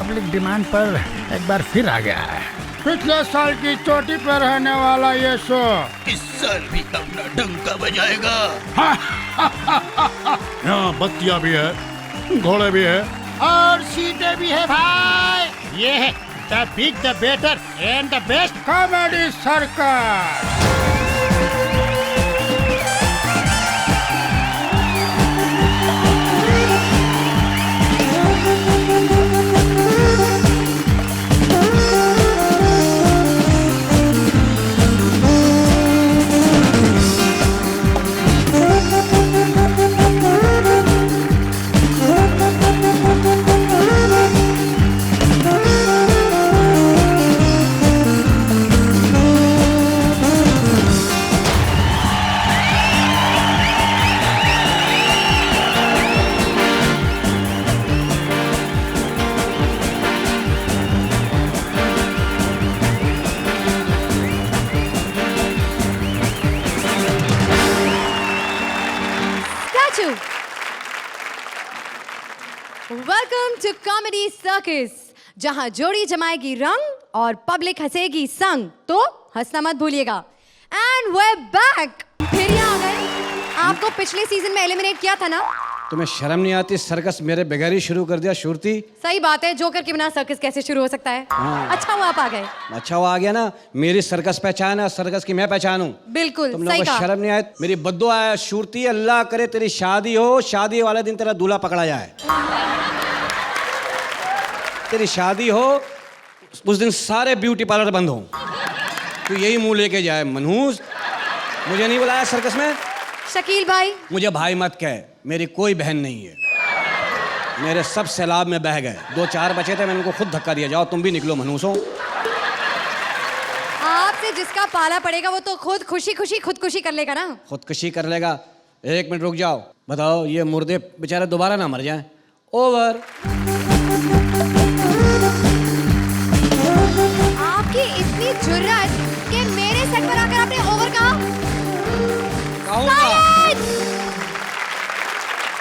Public demand पर एक बार फिर आ गया है। पिछले साल की चोटी पर रहने वाला ये शो इस साल भी अपना डंका बजाएगा। यहाँ बत्तियाँ भी है, घोड़े भी है और सीटें भी है भाई। ये है the big the better and the best comedy circus. Welcome to comedy circus, जहां जोड़ी जमाएगी रंग और पब्लिक हंसेगी संग, तो हंसना मत भूलिएगा। एंड वे बैक, फिर यहाँ आ गए। आपको पिछले सीजन में एलिमिनेट किया था ना? तुम्हें शर्म नहीं आती? सर्कस मेरे बगैर ही शुरू कर दिया शुरती। सही बात है, जोकर के बिना सर्कस कैसे शुरू हो सकता है? अच्छा हुआ आप आ गए। अच्छा हुआ आ गया ना, मेरी सर्कस पहचान है, सर्कस की मैं पहचान हूँ। बिल्कुल तुम सही लोगों को कहा। शर्म नहीं आए? मेरी बद्दुआ है शुरती, अल्लाह करे तेरी शादी हो, शादी वाले दिन तेरा दूल्हा पकड़ा जाए। तेरी शादी हो उस दिन सारे ब्यूटी पार्लर बंद हो, तो यही मुंह लेके जाए। मनहूस, मुझे नहीं बुलाया सर्कस में। शकील भाई, मुझे भाई मत कह, मेरी कोई बहन नहीं है। मेरे सब सैलाब में बह गए, 2-4 बचे थे, मैंने उनको खुद धक्का दिया। जाओ तुम भी निकलो मनहूसों। आपसे जिसका पाला पड़ेगा वो तो खुद खुशी खुदकुशी कर लेगा ना। खुदकुशी कर लेगा? 1 मिनट रुक जाओ, बताओ ये मुर्दे बेचारे दोबारा ना मर जाएं। ओवर। आपकी इतनी जुर्रत कि मेरे सेट पर आकर आपने ओवर कहा?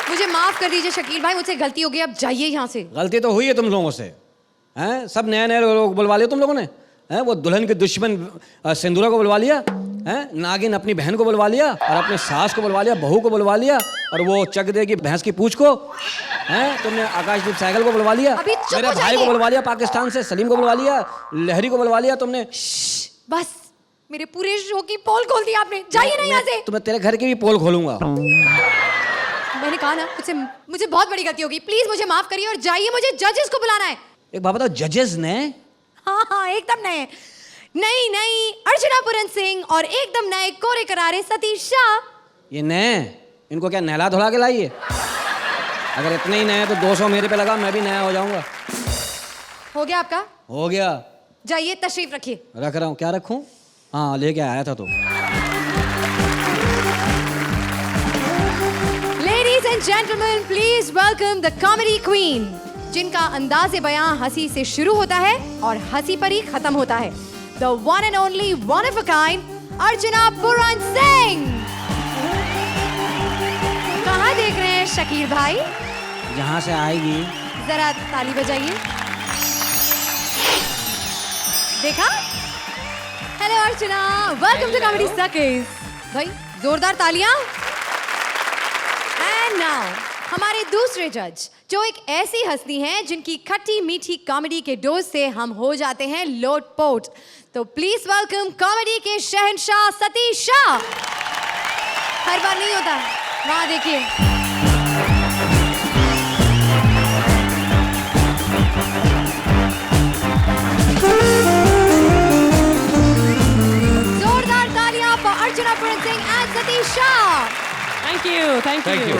मुझे माफ कर दीजिए शकील भाई, मुझसे गलती हो गई, अब जाइए यहाँ से। गलती तो हुई है तुम लोगों से, हैं? सब नए नए लोग बुलवा लिए तुम लोगों ने, हैं? वो दुल्हन के दुश्मन सिंदूरा को बुलवा लिया, हैं? नागिन अपनी बहन को बुलवा लिया, और अपने सास को बुलवा लिया, बहू को बुलवा लिया, और वो चक देगी भैंस की पूंछ को, हैं? तुमने आकाशदीप साइकिल को बुलवा लिया, मेरे भाई को बुलवा लिया पाकिस्तान से, सलीम को बुलवा लिया, लहरी को बुलवा लिया तुमने। बस मेरे पूरे शो की पोल खोल दी आपने, जाइए ना यहाँ से। तुम्हें तेरे घर की भी पोल खोलूंगा। मैंने कहा ना, मुझे बहुत बड़ी गलती होगी, प्लीज मुझे माफ करिए और जाइए, मुझे जजेस को बुलाना है। एक बात बताओ, जजेस ने? हाँ एकदम नए, नई अर्चना पूरन सिंह और एकदम नए कोरे करारे सतीश शाह। ये नए, इनको क्या नहला धुला के लाइए? अगर इतने ही नए तो 200 मेरे पे लगा, मैं भी नया हो जाऊंगा। हो गया आपका? हो गया। जाइए तशरीफ रखिए। रख रहा हूँ। क्या रखूं? हाँ लेके आया था तो। Ladies and gentlemen, please welcome the comedy queen, जिनका अंदाज़े बयां हंसी से शुरू होता है और हंसी पर ही खत्म होता है। The one and only, one of a kind, Archana Puran Singh. कहाँ देख रहे हैं शकील भाई? जहाँ से आएगी। जरा ताली बजाइए। देखा? Hello Archana, welcome to comedy circus. भाई जोरदार तालियां। एंड नाउ हमारे दूसरे जज, जो एक ऐसी हस्ती हैं जिनकी खट्टी मीठी कॉमेडी के डोज से हम हो जाते हैं लोटपोट। तो प्लीज वेलकम कॉमेडी के शहंशाह सतीश शाह। हर बार नहीं होता, वहां देखिए। Archana Puran Singh and Satish Shah. Thank you.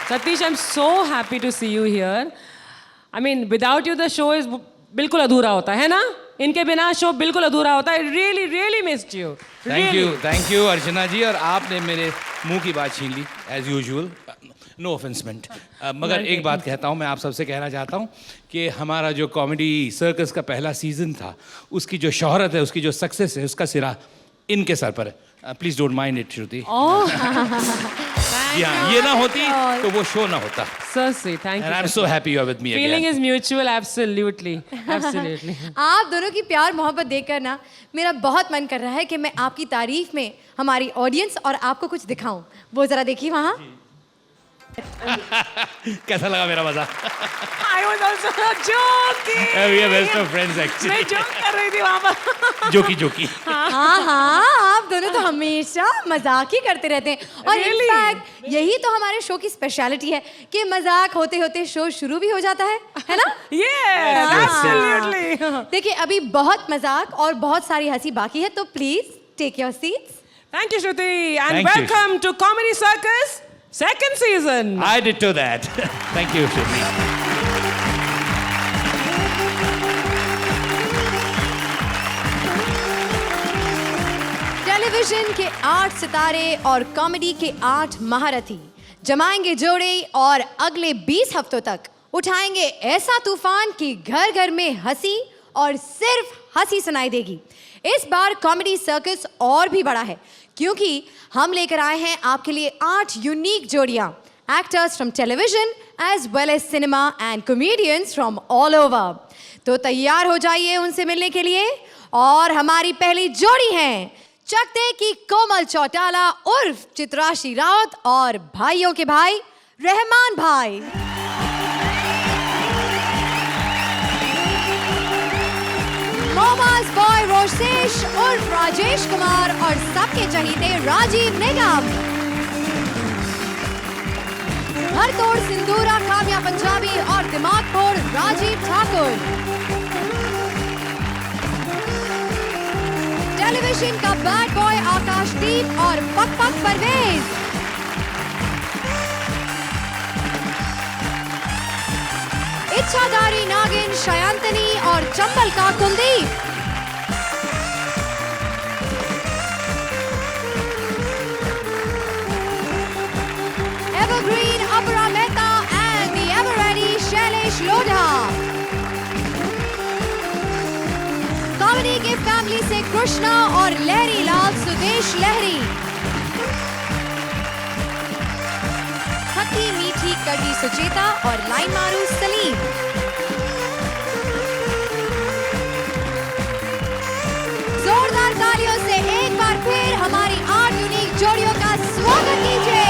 Satish, I'm so happy to see you here. I mean, without you the show is बिल्कुल अधूरा होता है ना? इनके बिना शो बिल्कुल अधूरा होता है। Really missed you. Thank you अर्चना जी, और आपने मेरे मुंह की बात छीन ली as usual. नो ऑफेंस मेंट। मगर एक बात कहता हूँ, मैं आप सबसे कहना चाहता हूँ कि हमारा जो कॉमेडी सर्कस का पहला सीजन था, उसकी जो शोहरत है, उसकी जो सक्सेस है, उसका सिरा इनके सर पर है। प्लीज डोंट माइंड इट श्रुति। जी हाँ, ये ना होती तो वो शो ना होता। So sweet. Thank And you. I'm so happy you're with me Feeling again. is mutual. Absolutely. Absolutely. आप दोनों की प्यार मोहब्बत देखकर ना मेरा बहुत मन कर रहा है कि मैं आपकी तारीफ में हमारी ऑडियंस और आपको कुछ दिखाऊं। वो जरा देखिए वहाँ। कैसा लगा मेरा मजा? I was also joking. We are best of friends actually. मैं joke कर रही थी वहाँ पर. जोकी। हाँ हाँ, आप दोनों तो हमेशा मजाक ही करते रहते हैं और Really? इनफैक्ट यही तो हमारे शो की स्पेशलिटी है कि मजाक होते होते शो शुरू भी हो जाता है ना? Yes, हाँ। absolutely. देखिए अभी बहुत मजाक और बहुत सारी हंसी बाकी है, तो please take your seats. Thank you, Shruti, and Thank you. welcome to Comedy Circus, second season. I did to that. Thank you, Shruti. Television के 8 सितारे और कॉमेडी के 8 महारथी जमाएंगे जोड़े और अगले 20 हफ्तों तक उठाएंगे ऐसा तूफान कि घर घर में हंसी और सिर्फ हंसी सुनाई देगी। इस बार कॉमेडी सर्कस और भी बड़ा है क्योंकि हम लेकर आए हैं आपके लिए 8 यूनिक जोड़ियां, actors from television as well as cinema and comedians from all over. तो तैयार हो जाइए उनसे मिलने के लिए। और हमारी पहली जोड़ी है चकते की कोमल चौटाला उर्फ चित्राशी रावत और भाइयों के भाई रहमान भाई। मोमाज बॉय रोशेश उर्फ राजेश कुमार और सबके चहीते राजीव निगम। भरतोड़ सिंदूरा काव्या पंजाबी और दिमाग फोड़ राजीव ठाकुर। टेलीविजन का बैड बॉय आकाशदीप और पक पक परवेज। इच्छाधारी नागिन शयांतनी और चंबल का कुलदीप। एवरग्रीन अपरा Mehta and the ever ready Shailesh Lodha. Comedy के फैमिली से कृष्णा और लहरी लाल सुदेश लहरी। खट्टी मीठी कड़ी सुचेता और लाइन मारू सलीम। जोरदार तालियों से एक बार फिर हमारी 8 यूनिक जोड़ियों का स्वागत कीजिए।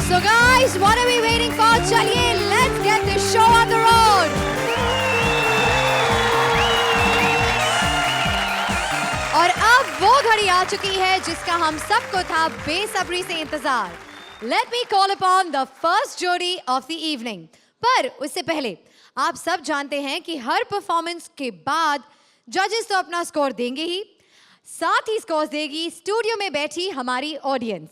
So guys, what are we waiting for? चलिए, let's get this show on the road. और अब वो घड़ी आ चुकी है जिसका हम सबको था बेसब्री से इंतजार। Let me call upon the first जोड़ी of the evening. पर उससे पहले आप सब जानते हैं कि हर परफॉर्मेंस के बाद जजेस तो अपना स्कोर देंगे ही, साथ ही स्कोर देगी स्टूडियो में बैठी हमारी ऑडियंस।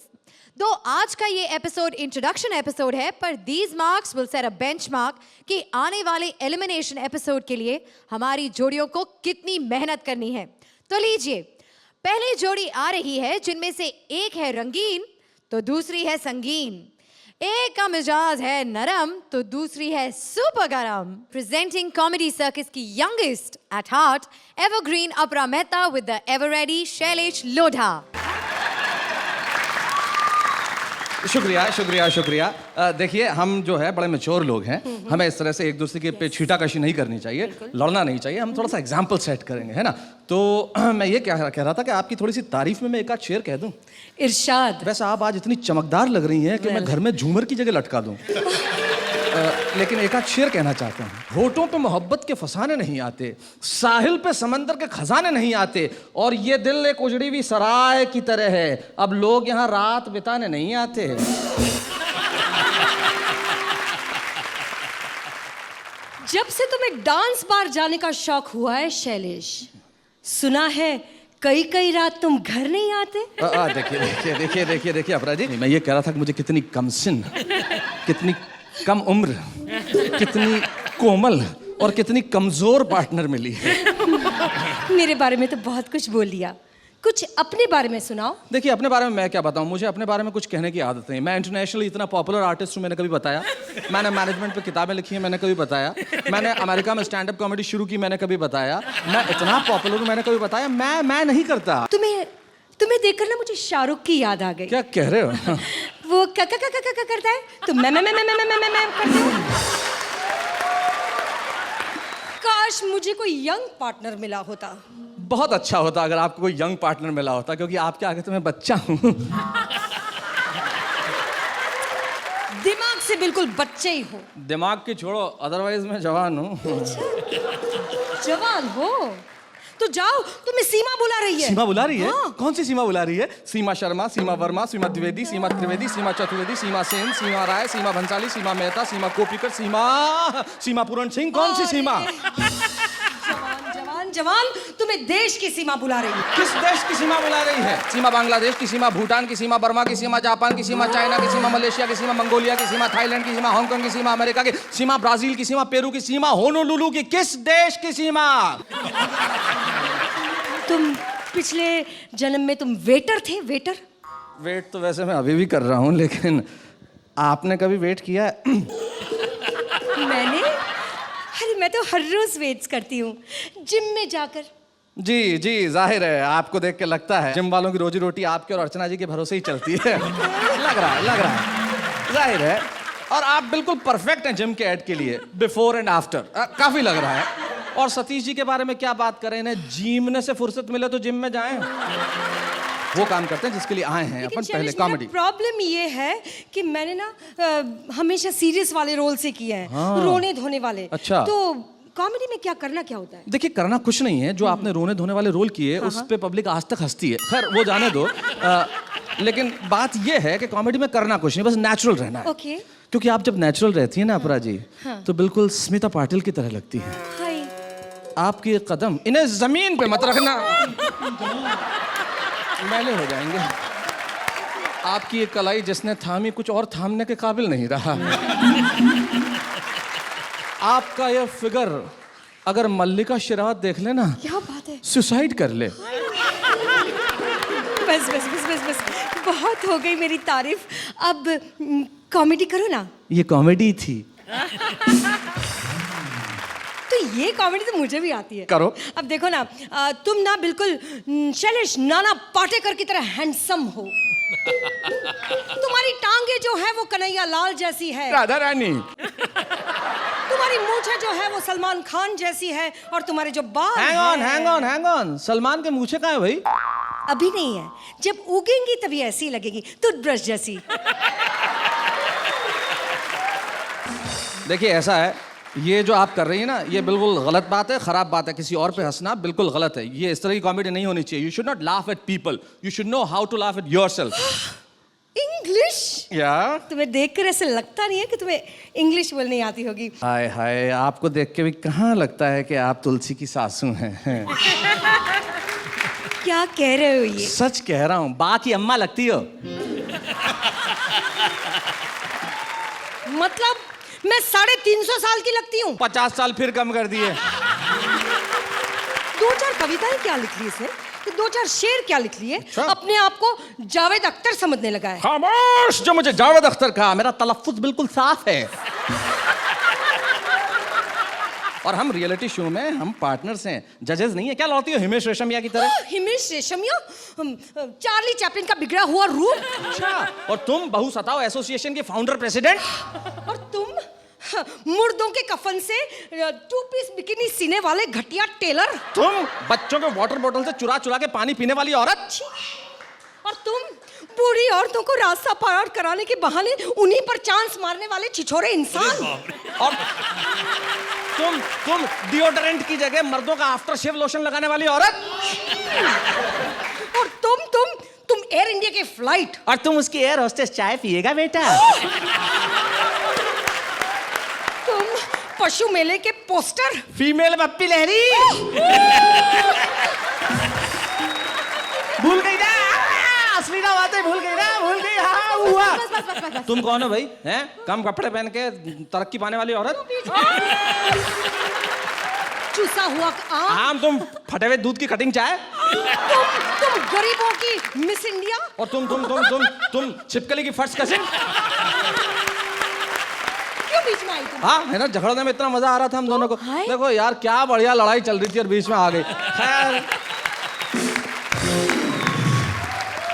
तो आज का ये एपिसोड इंट्रोडक्शन एपिसोड है, पर these marks will set a benchmark कि आने वाले एलिमिनेशन एपिसोड के लिए हमारी जोड़ियों को कितनी मेहनत करनी है। तो लीजिए, पहली जोड़ी आ रही है जिनमें से एक है रंगीन तो दूसरी है संगीन, एक का मिजाज है नरम तो दूसरी है सुपर गरम। प्रेजेंटिंग कॉमेडी सर्कस की यंगेस्ट एट हार्ट एवरग्रीन अपरा Mehta with the ever ready Shailesh Lodha. शुक्रिया शुक्रिया शुक्रिया। देखिए, हम जो है बड़े मैच्योर लोग हैं, हमें इस तरह से एक दूसरे के पे छीटाकशी नहीं करनी चाहिए, लड़ना नहीं चाहिए, हम थोड़ा सा एग्जाम्पल सेट करेंगे, है ना। तो मैं ये कह रहा था कि आपकी थोड़ी सी तारीफ में मैं एक आध शेर कह दूं। इरशाद। वैसे आप आज इतनी चमकदार लग रही हैं कि मैं घर में झूमर की जगह लटका दूं। लेकिन एक आध शेर कहना चाहता हूँ। होठों पे मोहब्बत के फसाने नहीं आते, साहिल पे समंदर के खजाने नहीं आते, और ये दिल एक उजड़ी हुई सराय की तरह है, अब लोग यहाँ रात बिताने नहीं आते। जब से तुम्हें डांस बार जाने का शौक हुआ है शैलेश, सुना है कई कई रात तुम घर नहीं आते। देखिए देखिए देखिए देखिए देखिए अपरा जी, मैं ये कह रहा था कि मुझे कितनी कमसिन, कितनी कम उम्र, कितनी कोमल और कितनी कमजोर पार्टनर मिली है। मेरे बारे में तो बहुत कुछ बोल दिया, कुछ अपने बारे में सुनाओ। देखिए अपने बारे में मैं क्या बताऊं, मुझे अपने बारे में कुछ कहने की आदत नहीं। मैं इंटरनेशनली इतना पॉपुलर आर्टिस्ट हूं, मैंने कभी बताया। मैंने मैनेजमेंट पे किताबें लिखी हैं, मैंने कभी बताया। मैंने अमेरिका में स्टैंड अप कॉमेडी शुरू की, मैंने कभी बताया। मैं इतना पॉपुलर हूं, मैंने कभी बताया। मैं नहीं करता। तुम्हें देखकर ना मुझे शाहरुख की याद आ गई। क्या कह रहे हो? वो का करता है तो मैं करती हूँ। काश मुझे कोई यंग पार्टनर मिला होता। बहुत अच्छा होता अगर आपको कोई यंग पार्टनर मिला होता, क्योंकि आपके आगे तो मैं बच्चा हूँ। दिमाग से बिल्कुल बच्चे ही हो। दिमाग की छोड़ो, अदरवाइज मैं जवान हूँ। जवान हो तो जाओ, तुम्हें सीमा बुला रही है। सीमा बुला रही है? हाँ। कौन सी सीमा बुला रही है? सीमा शर्मा, सीमा वर्मा, सीमा द्विवेदी, सीमा त्रिवेदी, सीमा चतुर्वेदी, सीमा सेन, सीमा राय, सीमा भंसाली, सीमा मेहता, सीमा कोपीकर, सीमा पूरण सिंह। कौन सी सीमा? जवान, तुम्हें देश की सीमा बुला रही है। किस देश की सीमा बुला रही है? सीमा बांग्लादेश की सीमा, भूटान की सीमा, बर्मा की सीमा, जापान की सीमा, चाइना की सीमा, मलेशिया की सीमा, मंगोलिया की सीमा, थाईलैंड की सीमा, हांगकांग की सीमा, अमेरिका की सीमा, ब्राजील की सीमा, पेरू की सीमा, होनोलुलु की किस देश की सीमा? तुम पिछले जन्म में तुम वेटर थे। वेट तो वैसे मैं अभी भी कर रहा हूँ, लेकिन आपने कभी वेट किया है? मैंने? अरे मैं तो हर रोज वेट्स करती हूँ जिम में जाकर। जी जाहिर है, आपको देख के लगता है जिम वालों की रोजी रोटी आपके और अर्चना जी के भरोसे ही चलती है। लग रहा है जाहिर है। और आप बिल्कुल परफेक्ट हैं जिम के ऐड के लिए, बिफोर एंड आफ्टर काफी लग रहा है। और सतीश जी के बारे में क्या बात करें, इन्हें जीमने से फुर्सत मिले तो जिम में जाएं। वो काम करते हैं जिसके लिए आए हैं अपन, पहले कॉमेडी। प्रॉब्लम ये है कि मैंने ना हमेशा सीरियस वाले रोल से किए हैं। हाँ। रोने धोने वाले। अच्छा। तो कॉमेडी में क्या होता है? देखिए करना कुछ नहीं है। जो आपने रोने धोने वाले रोल किए उस पे पब्लिक आज तक हंसती है। खैर वो जाने दो। लेकिन बात ये है कि कॉमेडी में करना कुछ नहीं, बस नेचुरल रहना है। ओके। क्योंकि आप जब नेचुरल रहती है ना अपरा जी, तो बिल्कुल स्मिता पाटिल की तरह लगती है। हाय। आपके ये कदम, इन्हें जमीन पे मत रखना, मैले हो जाएंगे। आपकी ये कलाई जिसने थामी कुछ और थामने के काबिल नहीं रहा। आपका ये फिगर अगर मल्लिका शेरावत देख ले ना, क्या बात है, सुसाइड कर ले। बस बस बस बस बस बहुत हो गई मेरी तारीफ। अब कॉमेडी करो ना। ये कॉमेडी थी। तो ये कॉमेडी तो मुझे भी आती है। करो। अब देखो ना, तुम ना बिल्कुल शैलेश नाना पाटेकर की तरह हैंडसम हो। तुम्हारी टांगे जो है वो कन्हैया लाल जैसी है। राधा रानी। तुम्हारी मूछें जो है वो सलमान खान जैसी है, और तुम्हारे जो बाल हैंग ऑन। सलमान के मूछें कहाँ है भाई? अभी नहीं है, जब उगेंगी तभी ऐसी लगेगी, टूथब्रश जैसी। देखिए ऐसा है, ये जो आप कर रही है ना, ये बिल्कुल गलत बात है, खराब बात है। किसी और पे हंसना बिल्कुल गलत है। ये इस तरह की कॉमेडी नहीं होनी चाहिए। You should not laugh at people, you should know how to laugh at yourself. English? या तुम्हें देखकर ऐसे लगता नहीं है कि तुम्हें इंग्लिश बोलनी आती होगी। हाय हाय, आपको देख के भी कहाँ लगता है कि आप तुलसी की सासू हैं। क्या कह रहे हो ये? सच कह रहा हूँ, बा की अम्मा लगती हो। मतलब मैं 350 साल की लगती हूँ? 50 साल फिर कम कर दिए। 2-4 कविताएं क्या लिख ली इसने, 2-4 शेर क्या लिख लिए। अच्छा। अपने आप को जावेद अख्तर समझने लगा है। खामोश, जो मुझे जावेद अख्तर कहा, मेरा तलफ्फुज बिल्कुल साफ है। और हम रियलिटी शो में हम पार्टनर्स हैं, जजेस नहीं है। क्या लौटी हो हिमेश रेशमिया की तरह? हिमेश रेशमिया? चार्ली चैपलिन का बिगड़ा हुआ रूप। अच्छा, और तुम बहु सताओ एसोसिएशन के फाउंडर प्रेसिडेंट। और तुम मुर्दों के कफन से 2 पीस बिकिनी सीने वाले घटिया टेलर। तुम बच्चों के वाटर बोतल से चुरा चुरा के पानी पीने वाली औरत। और तुम बूढ़ी औरतों को रास्ता पार कराने के बहाने उन्हीं पर चांस मारने वाले छिछोरे इंसान। और तुम डिओडोरेंट की जगह मर्दों का आफ्टर शेव लोशन लगाने वाली औरत। और तुम एयर इंडिया के फ्लाइट। और तुम उसकी एयर होस्टेस चाय पिएगा बेटा। तुम पशु मेले के पोस्टर। फीमेल बप्पी लहरी। भूल गई ना, असली ना बातें भूल गई ना, भूल गई। हाँ हुआ। बस। तुम कौन हो भाई? हैं? कम कपड़े पहन के तरक्की पाने वाली औरत। चूसा हुआ आम। आम तुम फटे हुए दूध की कटिंग चाय तुम गरीबों की मिस इंडिया। और तुम छिपकली की फर्स्ट कसिन। क्यों बीच में आई तुम? हाँ है ना, झगड़ने में इतना मजा आ रहा था हम दोनों को। हाय। देखो यार क्या बढ़िया लड़ाई चल रही थी और बीच में आ गई। खैर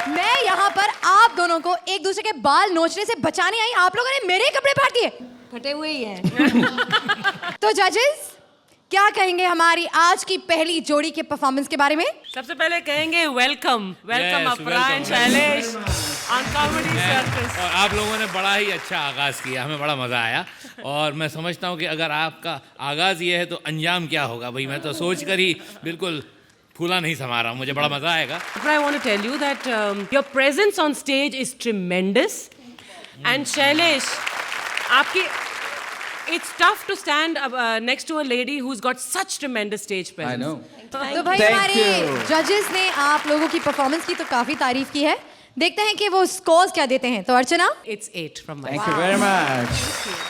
मैं यहाँ पर आप दोनों को एक दूसरे के बाल नोचने से बचाने आई, आप लोगों ने मेरे कपड़े फाड़ दिए। फटे हुए ही हैं। तो जजेस क्या कहेंगे हमारी आज की पहली जोड़ी के परफॉर्मेंस के बारे में? सबसे पहले कहेंगे वेलकम वेलकम Yes, अपरा and welcome. Shailesh on comedy circus. और आप लोगों ने बड़ा ही अच्छा आगाज़ किया, हमें बड़ा मज़ा आया। और मैं समझता हूँ कि अगर आपका आगाज़ ये है तो अंजाम क्या होगा भाई, मैं तो सोच कर ही बिल्कुल फूला नहीं समा रहा हूँ, मुझे बड़ा मज़ा आएगा। I want to tell you that your presence on stage is tremendous. And Shailesh, आपकी it's tough to stand next to a lady who's got such tremendous stage presence. I know. तो भाई Thank हमारे you. जजेस ने आप लोगों की performance की तो काफी तारीफ की है, देखते हैं कि वो स्कोर्स क्या देते हैं। तो अर्चना, It's 8 from my thank you very much.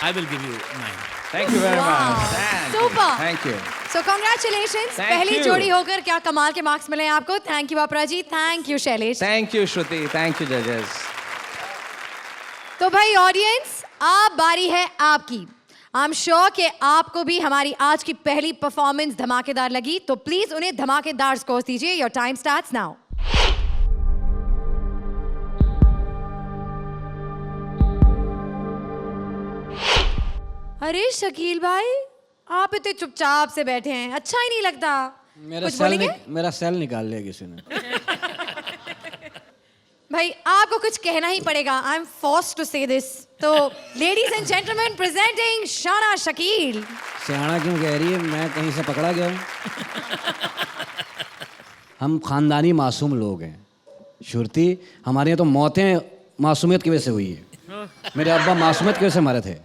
I will give you 9. Thank you very much. Super. Thank you. So congratulations, Thank पहली you. जोड़ी होकर क्या कमाल के मार्क्स मिले हैं आपको। Thank you Apara ji, thank you Shailesh. Thank you Shruti, thank you जजेस। तो भाई ऑडियंस, अब बारी है आपकी। आई एम श्योर कि आपको भी हमारी आज की पहली परफॉर्मेंस धमाकेदार लगी, तो प्लीज उन्हें धमाकेदार स्कोर्स दीजिए। Your time starts now. अरे शकील भाई, आप इतने चुपचाप से बैठे हैं, अच्छा ही नहीं लगता। कुछ बोलेंगे? मेरा सेल निकाल लिया किसी ने। भाई आपको कुछ कहना ही पड़ेगा। आई एम फोर्स्ड टू से दिस। तो लेडीज एंड जेंटलमैन, प्रेजेंटिंग शाना शकील। सियाना क्यों कह रही है, मैं कहीं से पकड़ा गया हूँ? हम खानदानी मासूम लोग हैं श्रुति, हमारे यहाँ तो मौतें मासूमियत की वजह से हुई है। मेरे अब्बा मासूमियत की वजह से मरे थे।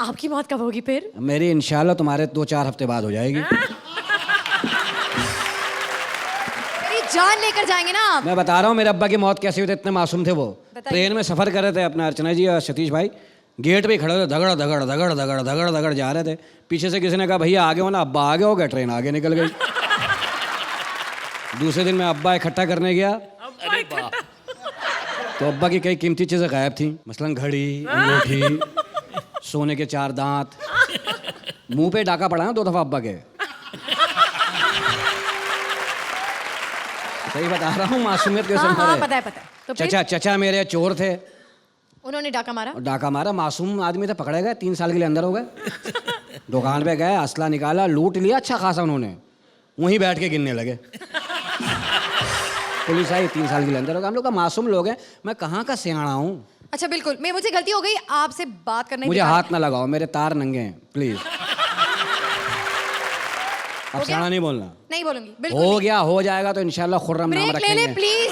आपकी मौत कब होगी फिर? मेरी इंशाल्लाह तुम्हारे 2-4 हफ्ते बाद हो जाएगी। मेरी जान लेकर जाएंगे ना आप। मैं बता रहा हूँ मेरे अब्बा की मौत कैसे हुई थी, इतने मासूम थे वो। बताइए। ट्रेन में सफ़र कर रहे थे अपने अर्चना जी और सतीश भाई, गेट पे ही खड़े थे, धगड़ धगड़ धगड़ धगड़ धगड़ धगड़ जा रहे थे। पीछे से किसी ने कहा भैया आगे हो ना, अब्बा आगे हो गए, ट्रेन आगे निकल गई। दूसरे दिन मैं अब्बा इकट्ठा करने गया तो अब्बा की कई कीमती चीज़ें गायब थी, मसलन घड़ी, अंगूठी, सोने के 4 दांत। मुंह पे डाका पड़ा ना 2 दफा अब्बा के। सही बता रहा हूँ, मासूमियत के हाँ, हाँ, संग पता है। तो फिर चचा मेरे चोर थे, उन्होंने डाका मारा। और डाका मारा, मासूम आदमी थे, पकड़े गए, 3 साल के लिए अंदर हो गए। दुकान पे गए, असला निकाला, लूट लिया अच्छा खासा उन्होंने, वहीं बैठ के गिनने लगे। पुलिस आई, 3 साल के लिए अंदर हो गए। हम लोग का मासूम लोग हैं, मैं कहाँ का सियाना हूँ। अच्छा बिल्कुल, मुझे गलती हो गई, आपसे बात करने मुझे के बाद- हाथ ना लगाओ, मेरे तार नंगे हैं प्लीज। अब सियाना नहीं बोलना। नहीं बोलूंगी बिल्कुल हो नहीं। गया, हो जाएगा तो इंशाल्लाह खुर्रम नाम ब्रेक ले ले रखेंगे। प्लीज।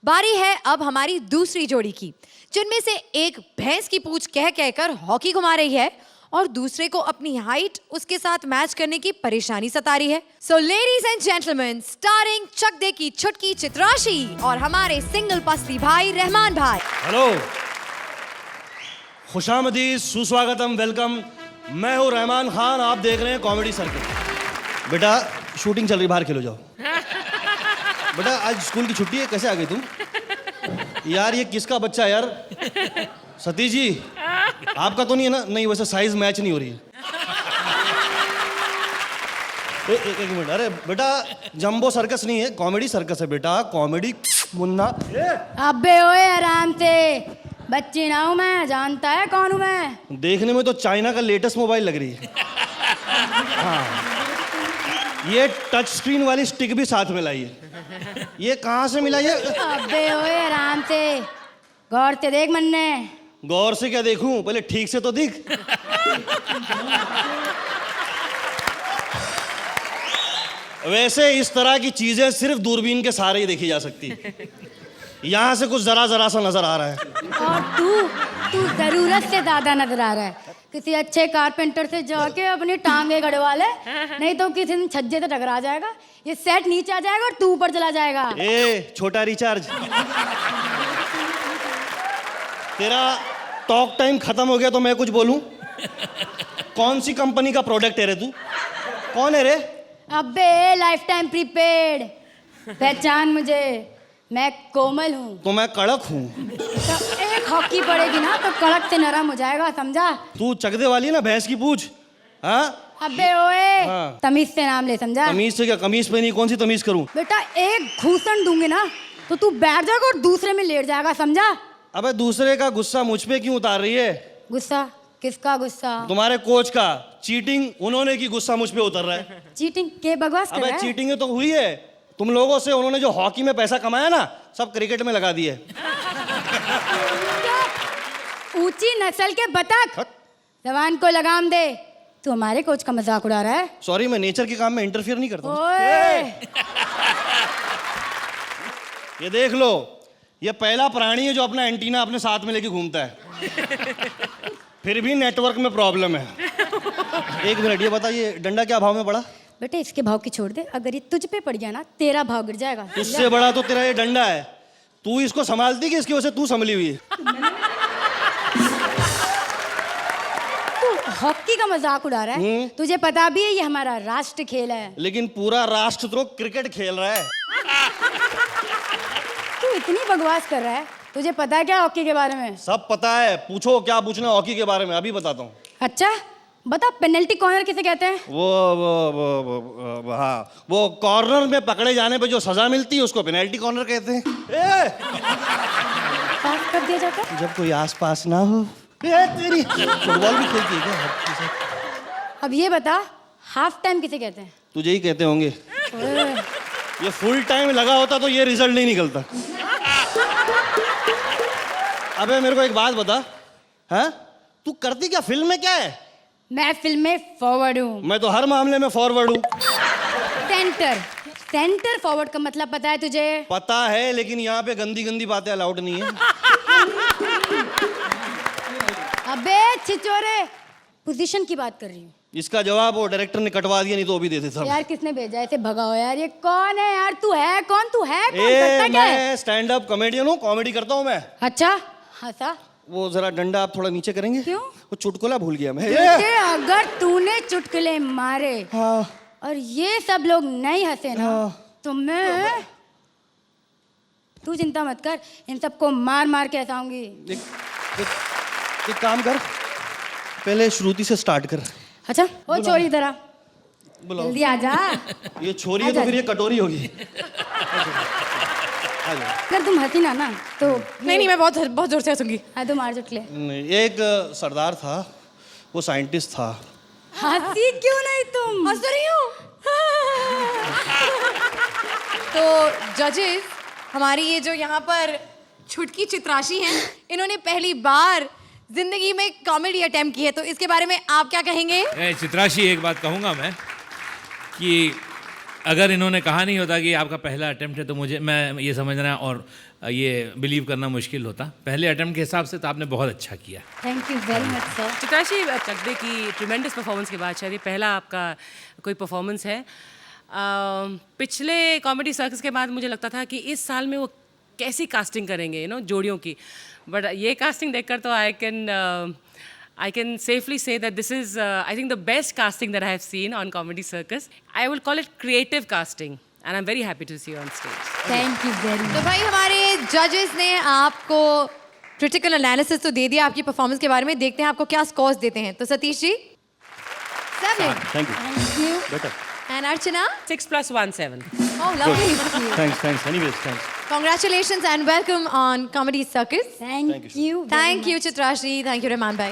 बारी है अब हमारी दूसरी जोड़ी की, जिनमें से एक भैंस की पूंछ कह कहकर हॉकी घुमा रही है और दूसरे को अपनी हाइट उसके साथ मैच करने की परेशानी सता रही है। So ladies and gentleman, starring Chak De की छुटकी चित्राशी और हमारे सिंगल पसली भाई रहमान भाई। हेलो, खुशामदीद, सुस्वागतम, वेलकम। मैं हूँ रहमान खान, आप देख रहे हैं कॉमेडी सर्कल। बेटा शूटिंग चल रही, बाहर खेलो जाओ। बेटा आज स्कूल की छुट्टी है, कैसे आ गई तुम? यार ये किसका बच्चा है यार? सतीश जी आपका तो नहीं है ना? नहीं, वैसे साइज मैच नहीं हो रही है। एक मिनट, अरे बेटा जंबो सर्कस नहीं है, कॉमेडी सर्कस है बेटा, कॉमेडी मुन्ना। अबे ओए आराम से, बच्ची ना हूँ मैं, जानता है कौन हूँ मैं। देखने में तो चाइना का लेटेस्ट मोबाइल लग रही है। हाँ, ये टच स्क्रीन वाली स्टिक भी साथ में लाई है। ये कहाँ से मिला ये? अबे ओए आराम से, गौर से देख मन्ने। गौर से क्या देखूं, पहले ठीक से तो दिख। वैसे इस तरह की चीजें सिर्फ दूरबीन के सहारे ही देखी जा सकती है। यहाँ से कुछ जरा जरा सा नजर आ रहा है। और तू जरूरत से ज्यादा नजर आ रहा है। किसी अच्छे कारपेंटर से जाके अपनी टांगे गड़वा ले, नहीं तो किसी दिन छज्जे से टकरा जाएगा, ये सेट नीचे आ जाएगा और तू ऊपर चला जाएगा। ए छोटा रिचार्ज, तेरा टॉक टाइम खत्म हो गया तो मैं कुछ बोलूं? कौन सी कंपनी का प्रोडक्ट है रे तू? कौन है रे? अबे लाइफ टाइम प्रीपेड, पहचान मुझे, मैं कोमल हूँ। तो मैं कड़क हूँ। तो एक हॉकी पड़ेगी ना तो कड़क से नरम हो जाएगा, समझा? तू चकदे वाली है ना, भैंस की पूछ। हाँ अबे ओए, हाँ। तमीज से नाम ले, समझा? तमीज से क्या? कमीज पे नहीं, कौन सी तमीज करूँ? बेटा एक घूसन दूंगी ना तो तू बैठ जाएगा और दूसरे में लेट जाएगा, समझा? अबे दूसरे का गुस्सा मुझ पे क्यों उतार रही है? गुस्सा? किसका गुस्सा? तुम्हारे कोच का। चीटिंग उन्होंने की, गुस्सा मुझ पे उतर रहा है। चीटिंग के बकवास कर अबे रहा है? चीटिंग तो हुई है तुम लोगों से। उन्होंने जो हॉकी में पैसा कमाया ना, सब क्रिकेट में लगा दिए। ऊंची नस्ल के बतख, जवान को लगाम दे। तू हमारे कोच का मजाक उड़ा रहा है? सॉरी, मैं नेचर के काम में इंटरफियर नहीं करता। ओए! ये देख लो, ये पहला प्राणी है जो अपना एंटीना अपने साथ में लेके घूमता है। फिर भी नेटवर्क में प्रॉब्लम है। एक मिनट, ये बता, ये डंडा क्या भाव में पड़ा? बेटे इसके भाव की छोड़ दे, अगर ये तुझ पे पड़ गया ना तेरा भाव गिर जाएगा। उससे बड़ा तो तेरा ये डंडा है। तू इसको संभालती कि इसकी वजह से तू संभली हुई है? तू हॉकी का मजाक उड़ा रहा है? तुझे पता भी है ये हमारा राष्ट्र खेल है। लेकिन पूरा राष्ट्र तो क्रिकेट खेल रहा है। तू इतनी बकवास कर रहा है, तुझे पता है क्या हॉकी के बारे में? सब पता है, पूछो क्या पूछना हॉकी के बारे में, अभी बताता हूँ। अच्छा बता, पेनल्टी कॉर्नर किसे कहते हैं? हाँ, वो कॉर्नर में पकड़े जाने पे जो सजा मिलती है उसको पेनल्टी कॉर्नर कहते हैं। पास कर दिया जाता है? जब कोई आस पास ना हो। तेरी फुटबॉल भी खेलती है क्या? अब ये बता, हाफ टाइम किसे कहते हैं? तुझे ही कहते होंगे। ओए, ये फुल टाइम लगा होता तो ये रिजल्ट नहीं निकलता। अबे मेरे को एक बात बता, हैं? तू करती क्या, फिल्म में क्या है? मैं फिल्म में फॉरवर्ड हूँ। मैं तो हर मामले में फॉरवर्ड हूँ। सेंटर, सेंटर फॉरवर्ड का मतलब पता है तुझे? पता है, लेकिन यहाँ पे गंदी गंदी बातें अलाउड नहीं है। अबे छिचोरे, पोजीशन की बात कर रही हूँ। इसका जवाब वो डायरेक्टर ने कटवा दिया, नहीं तो वो भी देते सब। यार किसने भेजा ऐसे, भगाओ यार। ये कौन है यार? तू है कौन? तू है कौन? ए, करता क्या है? मैं स्टैंड अप कॉमेडियन हूँ, कॉमेडी करता हूँ मैं। अच्छा हंसा। वो जरा डंडा आप थोड़ा नीचे करेंगे? क्यों? वो चुटकुला भूल गया मैं। बेटे अगर तूने चुटकुले मारे हाँ। और ये सब लोग नहीं हंसे ना, तो मैं, तू चिंता मत कर, इन सबको मार मार के हंसाऊंगी। एक काम कर, पहले श्रुति से स्टार्ट कर। अच्छा वो छोरी इधर आ, बुलाओ। जल्दी आ जा। ये छोरी है तो फिर ये कटोरी होगी। अगर तुम हंसी ना तो नहीं मैं बहुत बहुत जोर से हंसूंगी। हाँ तो मार चुटले। एक सरदार था, वो साइंटिस्ट था। हंसी क्यों नहीं तुम? हंस रही हूँ। तो जजेस, हमारी ये जो यहाँ पर छुटकी चित्राशी हैं, इन्होंने पहली बार जिंदगी में कॉमेडी अटेम्प्ट की है, तो इसके बारे में आप क्या कहेंगे? चित्राशी, एक बात कहूँगा मैं कि अगर इन्होंने कहा नहीं होता कि आपका पहला अटेम्प्ट है तो मैं ये समझना और ये बिलीव करना मुश्किल होता। पहले अटेम्प्ट के हिसाब से तो आपने बहुत अच्छा किया। Thank you very much sir. Chitrashi, Chak De की ट्रिमेंडस परफॉर्मेंस के बाद शायद ये पहला आपका कोई परफॉर्मेंस है। पिछले कॉमेडी सर्कस के बाद मुझे लगता था कि इस साल में वो कैसी कास्टिंग करेंगे, जोड़ियों की, बट ये कास्टिंग देखकर तो I can safely say that this is, I think, the best casting that I have seen on Comedy Circus. I will call it creative casting, and I'm very happy to see you on stage. Thank you very तो much. भाई हमारे जजेस ने आपको critical analysis तो दे दिया आपकी performance के बारे में, देखते हैं आपको क्या स्कोर्स देते हैं। तो Satish ji, 7 thank you. Thank you. Better. And Archana, 6 + 1 7. oh lovely, thanks anyways, thanks. congratulations and welcome on Comedy Circus. Thank you. Thank you Chitrashi, thank you Rahman भाई।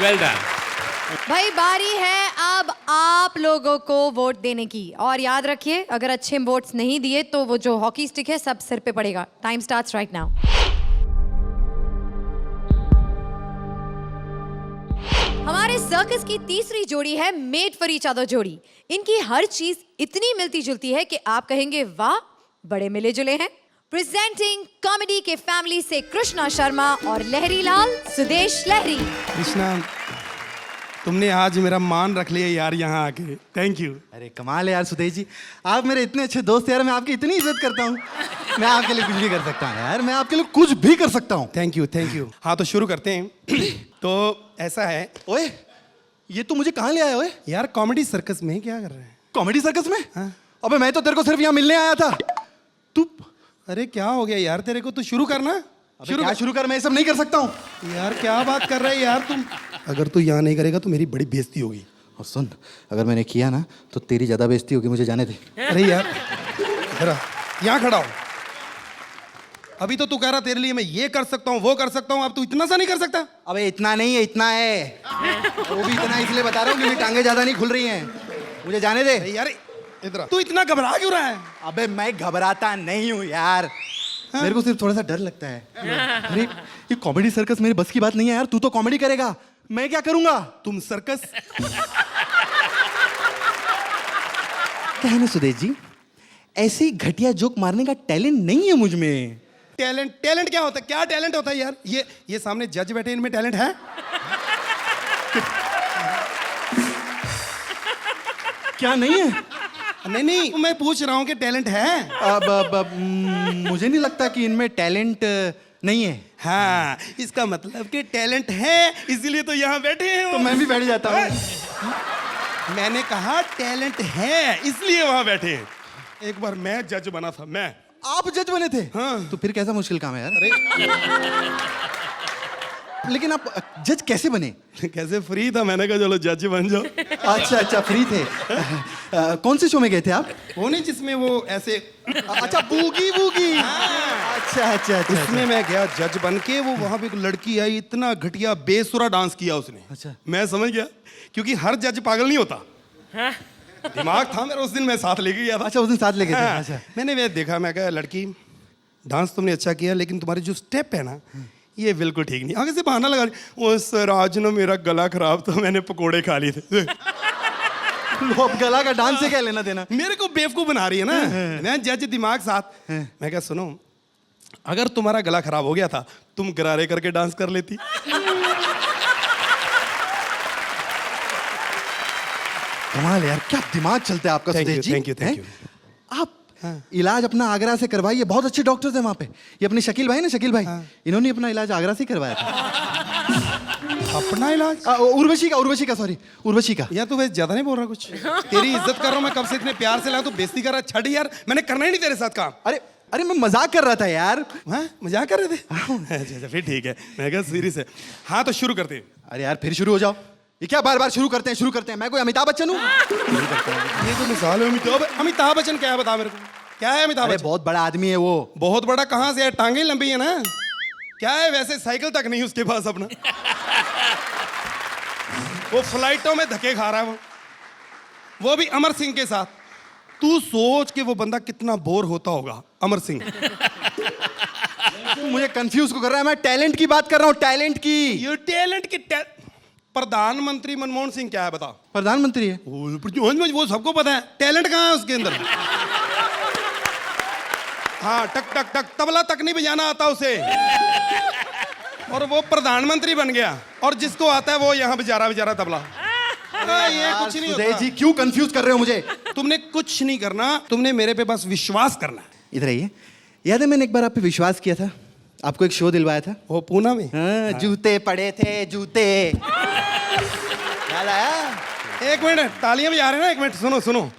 Well done. भाई बारी है अब आप लोगों को वोट देने की, और याद रखिए अगर अच्छे वोट्स नहीं दिए तो वो जो हॉकी स्टिक है सब सिर पे पड़ेगा। Time starts right now. हमारे सर्कस की तीसरी जोड़ी है मेड फॉर ईच अदर जोड़ी। इनकी हर चीज इतनी मिलती जुलती है कि आप कहेंगे वाह, बड़े मिले जुले हैं। प्रेजेंटिंग कॉमेडी के फैमिली से कृष्णा शर्मा और लहरी लाल सुदेश लहरी। कृष्णा, तुमने आज मेरा मान रख लिया यार यहाँ आके, थैंक यू। अरे कमाल है यार सुदेश जी, आप मेरे इतने अच्छे दोस्त यार, मैं आपकी इतनी इज्जत करता हूँ। मैं आपके लिए कुछ भी कर सकता हूँ यार, मैं आपके लिए कुछ भी कर सकता हूँ। Thank you thank you. हाँ तो शुरू करते हैं। तो ऐसा है। ओए, ये तू मुझे कहाँ ले आया ओए? यार कॉमेडी सर्कस में क्या कर रहे हैं? कॉमेडी सर्कस में? अबे मैं तो तेरे को सिर्फ यहाँ मिलने आया था। तू अरे क्या हो गया यार तेरे को? तू शुरू करना। शुरू कर, मैं ये सब नहीं कर सकता हूँ। यार क्या बात कर रहा है यार तुम? अगर तू यहाँ नहीं करेगा तो मेरी बड़ी बेइज्जती होगी। और सुन, अगर मैंने किया ना तो तेरी ज्यादा बेइज्जती होगी, मुझे जाने दे। अरे यार जरा यहाँ खड़ा हो। अभी तो तू कह रहा तेरे लिए मैं ये कर सकता हूँ वो कर सकता हूँ, अब तू इतना सा नहीं कर सकता? अबे इतना नहीं है, इतना है। वो भी इतना इसलिए बता रहा हूँ क्योंकि टांगे ज्यादा नहीं खुल रही हैं, मुझे जाने दे। यार इधर तू इतना घबरा क्यों रहा है? अबे मैं घबराता नहीं हूँ यार, मेरे को सिर्फ थोड़ा सा डर लगता है। अरे ये कॉमेडी सर्कस मेरी बस की बात नहीं है यार। तू तो कॉमेडी करेगा, मैं क्या करूंगा? तुम सर्कस क्या है ना सुदेश जी, ऐसी घटिया जोक मारने का टैलेंट नहीं है मुझ में। टैलेंट क्या होता है? क्या टैलेंट होता है यार? ये सामने जज बैठे, इनमें टैलेंट है? क्या नहीं है? नहीं मैं पूछ रहा हूँ कि टैलेंट है? मुझे नहीं लगता कि इनमें टैलेंट नहीं है। हाँ, इसका मतलब कि टैलेंट है, इसीलिए तो यहाँ बैठे हैं। तो मैं भी बैठ जाता हूँ। मैंने कहा टैलेंट है इसलिए वहां बैठे हैं। एक बार मैं जज बना था। मैं आप जज बने थे? हाँ। तो फिर कैसा मुश्किल काम है यार? लेकिन आप जज कैसे बने? कैसे? फ्री था, मैंने कहा चलो जज बन जाओ। अच्छा फ्री थे। कौन से शो में गए थे आप? वो नहीं जिसमें वो ऐसे अच्छा बूगी। अच्छा उसमें मैं गया जज बन के। वो वहां पे एक लड़की आई, इतना घटिया बेसुरा डांस किया उसने। अच्छा। मैं समझ गया क्योंकि हर जज पागल नहीं होता। दिमाग था मेरा, उस दिन मैं साथ लेके गया था। अच्छा उस दिन साथ लेके थे। हाँ। अच्छा मैंने वे देखा, मैं कहा लड़की डांस तुमने अच्छा किया लेकिन तुम्हारे जो स्टेप है ना ये बिल्कुल ठीक नहीं। आगे से बहाना लगा वो सर आज ना मेरा गला खराब था, मैंने पकोड़े खा लिए थे। लो अब गला का डांस से क्या लेना देना? मेरे को बेवकूफ बना रही है ना। मैं जज दिमाग साथ। मैं कहा सुनो, अगर तुम्हारा गला खराब हो गया था तुम गरारे करके डांस कर लेती। कमाल यार, क्या दिमाग चलता है आपका सुदेश जी। Thank you. आप इलाज अपना आगरा से करवाइए, बहुत अच्छे डॉक्टर्स हैं वहाँ पे। ये अपने शकील भाई ना, शकील भाई, इन्होंने अपना इलाज आगरा से करवाया था। अपना इलाज? उर्वशी का सॉरी, उर्वशी का। यार तू वैसे ज्यादा नहीं बोल रहा कुछ? तेरी इज्जत कर रहा हूँ मैं कब से, इतने प्यार से लाया, तू बेइज्जती कर रहा है। छड़ यार, मैंने करना ही नहीं तेरे साथ काम। अरे मैं मजाक कर रहा था यार। मजाक कर रहे थे? अच्छा फिर ठीक है, मैं कहा सीरियस है। हाँ तो शुरू करते हैं। अरे यार फिर शुरू हो जाओ, ये क्या बार बार शुरू करते हैं। मैं कोई अमिताभ बच्चन हूँ? ये तो मिसाल है। अमिताभ बच्चन क्या है बता मेरे को? क्या है अमिताभ बच्चन? बहुत बड़ा आदमी है वो। बहुत बड़ा कहाँ से है? टांगे लंबी है ना। क्या है वैसे? साइकिल तक नहीं उसके पास अपना। वो फ्लाइटों में धक्के खा रहा है वो भी अमर सिंह के साथ। तू सोच के वो बंदा कितना बोर होता होगा, अमर सिंह। मुझे कंफ्यूज को कर रहा है, मैं टैलेंट की बात कर रहा हूँ, टैलेंट की। ये टैलेंट की प्रधानमंत्री मनमोहन सिंह क्या है बता? प्रधानमंत्री है वो सबको पता है। टैलेंट कहाँ है उसके अंदर? हाँ टक टक टक, तबला तक नहीं बजाना आता उसे, और वो प्रधानमंत्री बन गया। और जिसको आता है वो यहाँ बेचारा तबला। ये कुछ नहीं होता। जी क्यों कंफ्यूज कर रहे हो मुझे? तुमने कुछ नहीं करना, तुमने मेरे पे बस विश्वास करना है। इधर आइए। याद है मैंने एक बार आप पे विश्वास किया था, आपको एक शो दिलवाया था। वो पूना में? हाँ। जूते पड़े थे, जूते याद आया? एक मिनट, तालियां बजा रहे हैं ना, एक मिनट सुनो।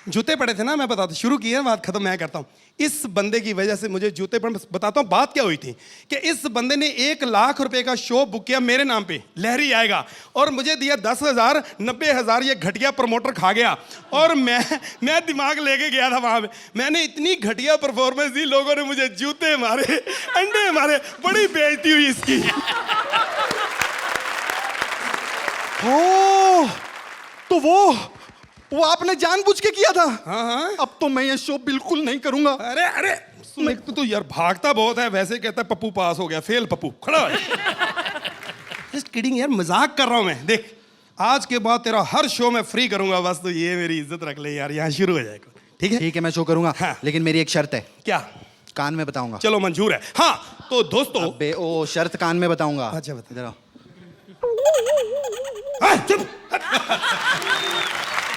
जूते पड़े थे ना, मैं बताता, शुरू किया बात खत्म मैं करता हूँ। इस बंदे की वजह से मुझे जूते पड़े। बताता हूँ बात क्या हुई थी कि इस बंदे ने 1 लाख रुपए का शो बुक किया मेरे नाम पे, लहरी आएगा, और मुझे दिया 10,000, 90,000 ये घटिया प्रमोटर खा गया। और मैं दिमाग लेके गया था वहां पे। मैंने इतनी घटिया परफॉर्मेंस दी, लोगों ने मुझे जूते मारे, अंडे मारे, बड़ी बेइज्जती हुई इसकी। तो वो आपने जानबूझ के किया था? हाँ। अब तो मैं ये शो बिल्कुल नहीं करूंगा। अरे तू यार भागता बहुत है, वैसे कहता है पप्पू पास हो गया, फेल पप्पू, खड़ा है। जस्ट किडिंग यार, मजाक कर रहा हूं मैं। देख आज के बाद तेरा हर शो मैं फ्री करूंगा, बस तो ये मेरी इज्जत रख ले यार, यहाँ शुरू हो जाएगा। ठीक है? ठीक है मैं शो करूंगा। हाँ। लेकिन मेरी एक शर्त है। क्या? कान में बताऊंगा। चलो मंजूर है। हाँ तो दोस्तों, ओ शर्त कान में बताऊंगा। अच्छा बता। इधर आओ।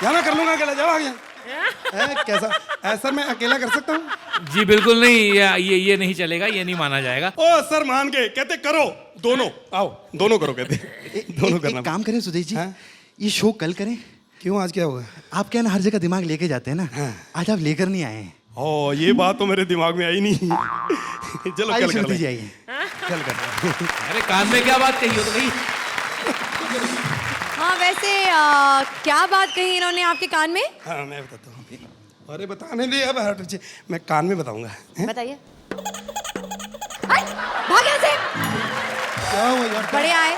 यहाँ मैं कर लूंगा अकेला, जाओ आगे। कैसा? ऐसा मैं अकेला कर सकता हूँ? जी बिल्कुल नहीं, ये नहीं चलेगा, ये नहीं माना जाएगा। ओ सर मान के कहते करो, दोनों आओ, दोनों करो कहते। दोनों करना। एक काम करें सुदेश जी, ये शो कल करें? क्यों, आज क्या होगा? आप क्या ना हर जगह दिमाग लेके जाते हैं ना, आज आप लेकर नहीं आए हैं। ओ, ये बात तो मेरे दिमाग में आई नहीं। चलो आइए कल कर सुनती लें। जाइए। कल कर। अरे कान में क्या बात कही हो तो भाई? हाँ वैसे क्या बात कही इन्होंने आपके कान में? हाँ मैं बताता हूँ। अरे बताने दे अब, हट जा। मैं कान में बताऊंगा। बताइए। भाग यहाँ से। क्या हुआ यार? बड़े आए।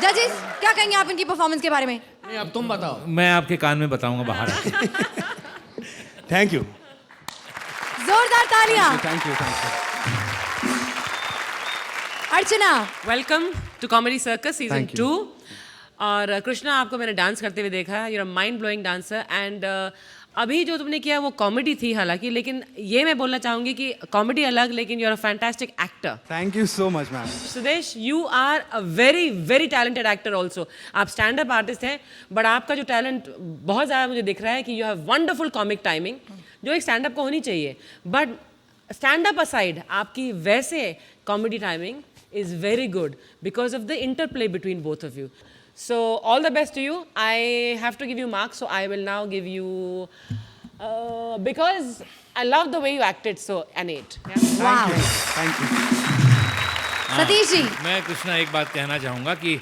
जजेस क्या कहेंगे आप इनकी परफॉर्मेंस के बारे में? अब तुम बताओ। मैं आपके कान में बताऊंगा बाहर। Thank you. जोरदार तालियां। Thank you. Archana, welcome to comedy circus season Thank you. 2। और कृष्णा, आपको मैंने डांस करते हुए देखा है। You are mind blowing dancer and अभी जो तुमने किया वो कॉमेडी थी हालांकि, लेकिन ये मैं बोलना चाहूँगी कि कॉमेडी अलग, लेकिन you are a fantastic actor. Thank you so much ma'am. Sudesh, you are a very very talented actor also. आप स्टैंड अप आर्टिस्ट हैं, बट आपका जो टैलेंट बहुत ज़्यादा मुझे दिख रहा है कि you have wonderful comic timing, जो एक स्टैंड अप को होनी चाहिए। बट स्टैंड अप असाइड, आपकी वैसे comedy timing is very good because of the interplay between both of you. So all the best to you. I have to give you marks, so I will now give you because I love the way you acted, so an 8. Yeah? वाह। Thank you. Satish ji, मैं कृष्णा एक बात कहना चाहूँगा कि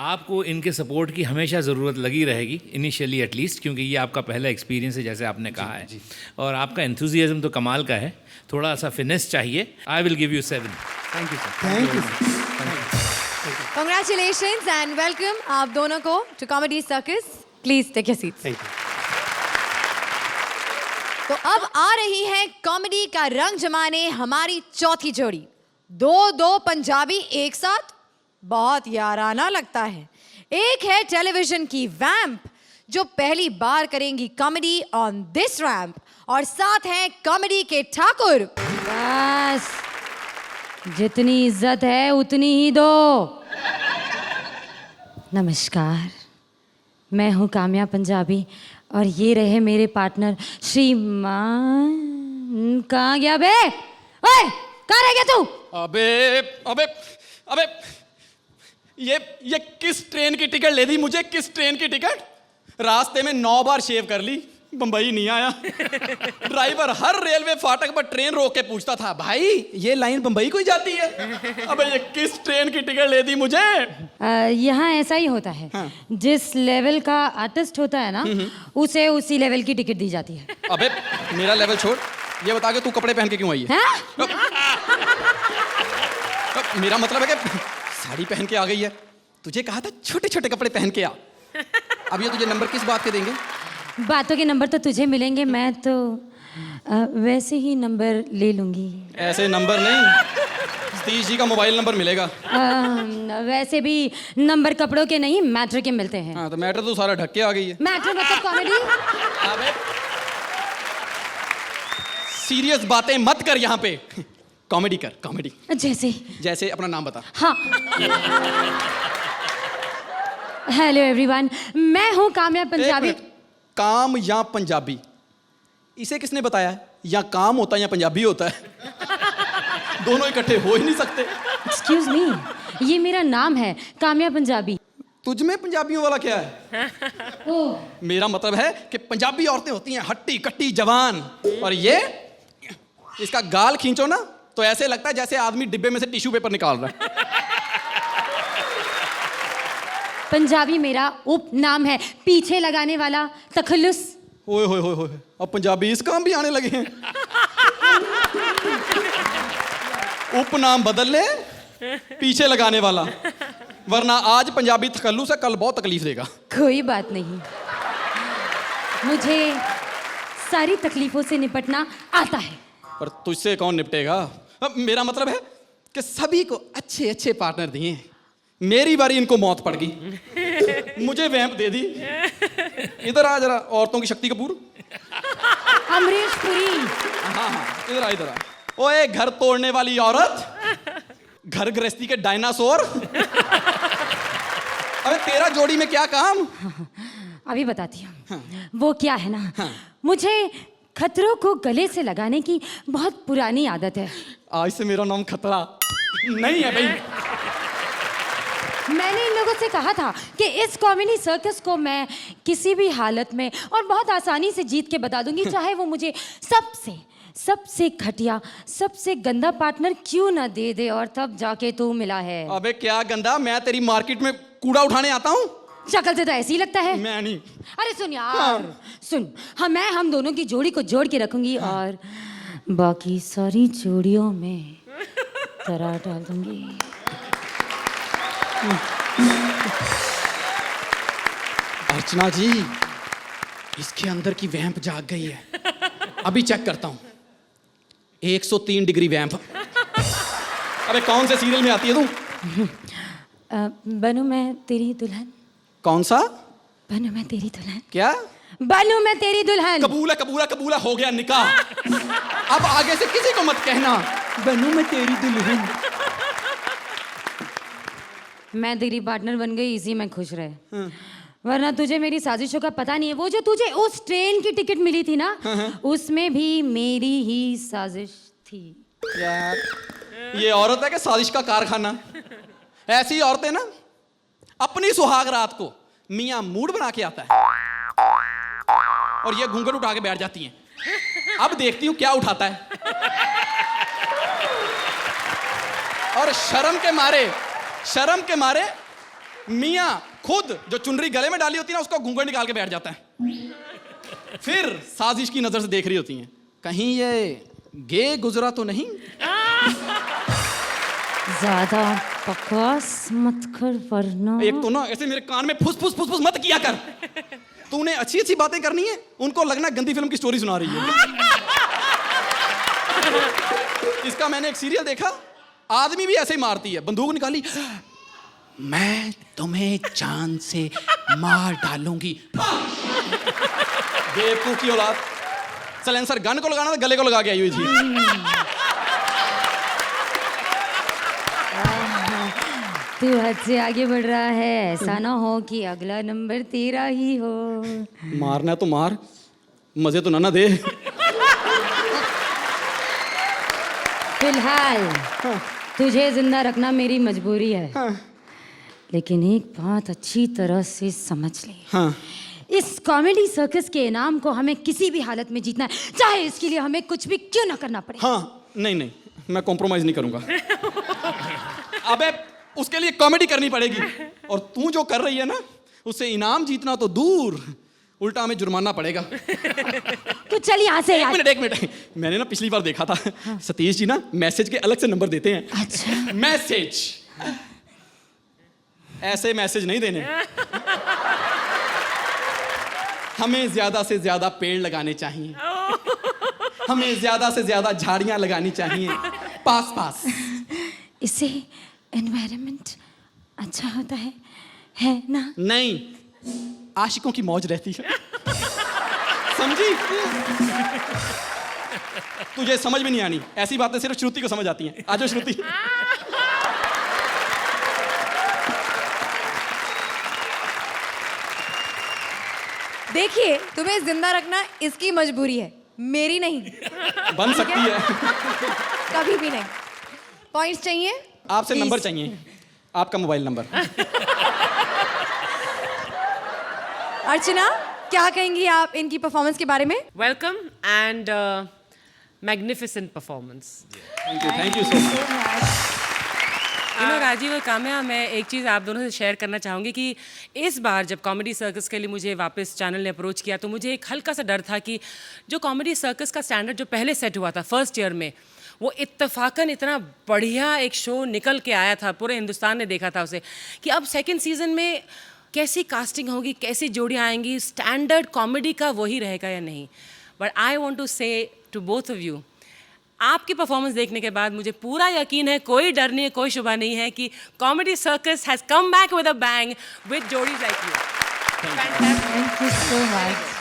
आपको इनके support की हमेशा ज़रूरत लगी रहेगी, इनिशियली एटलीस्ट, क्योंकि ये आपका पहला एक्सपीरियंस है जैसे आपने कहा है। और आपका एंथुजियाज्म तो कमाल का है, थोड़ा सा फिनेस चाहिए। I will give you 7। Thank you sir. Thank you. congratulations and welcome आप दोनों को to Comedy Circus. Please take your seats. Thank you. तो अब आ रही है कॉमेडी का रंग जमाने हमारी चौथी जोड़ी। दो पंजाबी एक साथ, बहुत याराना लगता है। एक है टेलीविजन की वैम्प जो पहली बार करेंगी कॉमेडी ऑन दिस रैम्प, और साथ हैं कॉमेडी के ठाकुर। बस जितनी इज्जत है उतनी ही दो। नमस्कार, मैं हूँ काम्या पंजाबी और ये रहे मेरे पार्टनर श्रीमान। कहाँ गया बे? ओए, कहाँ रह गया तू? अबे अबे अबे ये किस ट्रेन की टिकट ले दी मुझे? किस ट्रेन की टिकट? रास्ते में 9 बार शेव कर ली, बंबई नहीं आया। ड्राइवर हर रेलवे फाटक पर ट्रेन रोक के पूछता था, भाई ये लाइन बंबई को ही जाती है? अबे ये किस ट्रेन की टिकट ले दी मुझे? यहाँ ऐसा ही होता है। हाँ। जिस लेवल का आर्टिस्ट होता है ना, उसे उसी लेवल की टिकट दी जाती है। अबे मेरा लेवल छोड़, ये बता के तू कपड़े पहन के क्यों आई है? हाँ? मेरा मतलब है कि साड़ी पहन के आ गई है। तुझे कहा था छोटे छोटे कपड़े पहन के आ। अब ये तुझे नंबर किस बात के देंगे? बातों के नंबर तो तुझे मिलेंगे, मैं तो वैसे ही नंबर ले लूंगी। ऐसे नंबर नहीं, सतीश जी का मोबाइल नंबर मिलेगा। वैसे भी नंबर कपड़ों के नहीं, मैटर के मिलते हैं। हाँ तो मैटर तो सारा ढक के आ गई है। मैटर मतलब कॉमेडी। अबे सीरियस बातें मत कर यहाँ पे, कॉमेडी कर, कॉमेडी। जैसे अपना नाम बता। हाँ, हेलो एवरीवन, मैं हूँ काम्या पंजाबी। काम या पंजाबी, इसे किसने बताया है? या काम होता है या पंजाबी होता है? दोनों इकट्ठे हो ही नहीं सकते। एक्सक्यूज मी, ये मेरा नाम है काम्या पंजाबी। तुझ में पंजाबियों वाला क्या है? मेरा मतलब है कि पंजाबी औरतें होती हैं हट्टी कट्टी जवान, और ये इसका गाल खींचो ना तो ऐसे लगता है जैसे आदमी डिब्बे में से टिश्यू पेपर निकाल रहा है। पंजाबी मेरा उपनाम है, पीछे लगाने वाला, तखल्लुस। ओए होए होए होए, अब पंजाबी इस काम भी आने लगे हैं। उपनाम बदल ले, पीछे लगाने वाला, वरना आज पंजाबी तखल्लुस है, कल बहुत तकलीफ देगा। कोई बात नहीं, मुझे सारी तकलीफों से निपटना आता है। पर तुझसे कौन निपटेगा? अब मेरा मतलब है कि सभी को अच्छे अच्छे पार्टनर दिए, मेरी बारी इनको मौत पड़ गई, मुझे वैम्प दे दी। इधर आ जरा, औरतों की शक्ति कपूर। अमरीश पुरी। हाँ हाँ, इधर आ इधर आ। ओए घर तोड़ने वाली औरत, घर गृहस्थी के डायनासोर। अबे तेरा जोड़ी में क्या काम? अभी बताती हूँ। वो क्या है ना, मुझे खतरों को गले से लगाने की बहुत पुरानी आदत है। आज से मेरा नाम खतरा नहीं है भाई। मैंने इन लोगों से कहा था कि इस कॉमेडी सर्कस को मैं किसी भी हालत में और बहुत आसानी से जीत के बता दूंगी, चाहे वो मुझे सबसे घटिया, सबसे गंदा पार्टनर क्यों ना दे दे, और तब जाके तू मिला है। अबे क्या गंदा, मैं तेरी मार्केट में कूड़ा उठाने आता हूँ? शक्ल से तो ऐसे ही लगता है। मैं नहीं। अरे सुन यार, सुन, मैं हम दोनों की जोड़ी को जोड़ के रखूंगी और बाकी सारी जोड़ियों में दरार डाल दूंगी। अर्चना जी, इसके अंदर की वैम्प जाग गई है। अभी चेक करता हूँ। 103 डिग्री वैम्प। अबे कौन से सीरियल में आती है तू? बनू मैं तेरी दुल्हन। कौन सा? बनू मैं तेरी दुल्हन। क्या? बनू मैं तेरी दुल्हन। कबूला कबूला कबूला हो गया निकाह। अब आगे से किसी को मत कहना बनू मैं तेरी दुल्हन। मैं तेरी पार्टनर बन गई, इसी में खुश रहे। वरना तुझे मेरी साजिशों का पता नहीं है। वो जो तुझे उस ट्रेन की टिकट मिली थी ना, उसमें भी मेरी ही साजिश थी। यार ये औरत है कि साजिश का कारखाना? ऐसी औरतें ना अपनी सुहाग रात को मियां मूड बना के आता है और ये घूंघट उठा के बैठ जाती हैं। अब देखती हूं क्या उठाता है। और शर्म के मारे मियां खुद जो चुनरी गले में डाली होती है ना, उसको घूंघट निकाल के बैठ जाता है। फिर साजिश की नजर से देख रही होती हैं, कहीं ये गे गुजरा तो नहीं। ज्यादा बकवास मत कर वरना। एक तो ना ऐसे मेरे कान में फुस फुस फुस फुस मत किया कर। तूने अच्छी अच्छी बातें करनी है, उनको लगना गंदी फिल्म की स्टोरी सुना रही है। इसका मैंने एक सीरियल देखा, आदमी भी ऐसे ही मारती है, बंदूक निकाली, मैं तुम्हें जान से मार डालूंगी। बेवकूफ की औलाद, सलेंसर गन को लगाना था, गले को लगा के आई हुई थी। तू हद से आगे बढ़ रहा है, ऐसा ना हो कि अगला नंबर तेरा ही हो। मारना तो मार, मजे तो ना दे। फिलहाल तुझे जिंदा रखना मेरी मजबूरी है। लेकिन एक बात अच्छी तरह से समझ ले, इस कॉमेडी सर्कस के इनाम को हमें किसी भी हालत में जीतना है, चाहे इसके लिए हमें कुछ भी क्यों ना करना पड़े। नहीं, मैं कॉम्प्रोमाइज नहीं करूंगा। अबे उसके लिए कॉमेडी करनी पड़ेगी, और तू जो कर रही है ना, उससे इनाम जीतना तो दूर, उल्टा हमें जुर्माना पड़ेगा। तो चल यहाँ से यार। एक मिनट, मैंने ना पिछली बार देखा था, सतीश जी ना मैसेज के अलग से नंबर देते हैं। अच्छा। मैसेज, ऐसे मैसेज नहीं देने। हमें ज्यादा से ज्यादा पेड़ लगाने चाहिए, हमें ज्यादा से ज्यादा झाड़ियां लगानी चाहिए पास। इससे एनवायरनमेंट अच्छा होता है ना? नहीं, आशिकों की मौज रहती है। समझी? तुझे समझ में नहीं आनी, ऐसी बातें सिर्फ श्रुति को समझ आती हैं। आजो श्रुति। देखिए, तुम्हें जिंदा रखना इसकी मजबूरी है, मेरी नहीं। बन सकती है। कभी भी नहीं। पॉइंट्स चाहिए? आपसे नंबर चाहिए, आपका मोबाइल नंबर। अर्चना, क्या कहेंगी आप इनकी परफॉर्मेंस के बारे में? Welcome and magnificent performance. Thank you so much. Rajiv और काम्या, मैं एक चीज़ आप दोनों से शेयर करना चाहूँगी कि इस बार जब कॉमेडी सर्कस के लिए मुझे वापस चैनल ने अप्रोच किया, तो मुझे एक हल्का सा डर था कि जो कॉमेडी सर्कस का स्टैंडर्ड जो पहले सेट हुआ था फर्स्ट ईयर में, वो इत्तफाकन इतना बढ़िया एक शो निकल के आया था, पूरे हिंदुस्तान ने देखा था उसे, कि अब सेकेंड सीजन में कैसी कास्टिंग होगी, कैसी जोड़ियाँ आएंगी, स्टैंडर्ड कॉमेडी का वही रहेगा या नहीं। बट आई वॉन्ट टू से टू बोथ ऑफ यू, आपकी परफॉर्मेंस देखने के बाद मुझे पूरा यकीन है, कोई डर नहीं है, कोई शुबा नहीं है कि comedy circus has come back with a bang with जोड़ीज like you. Thank you so much.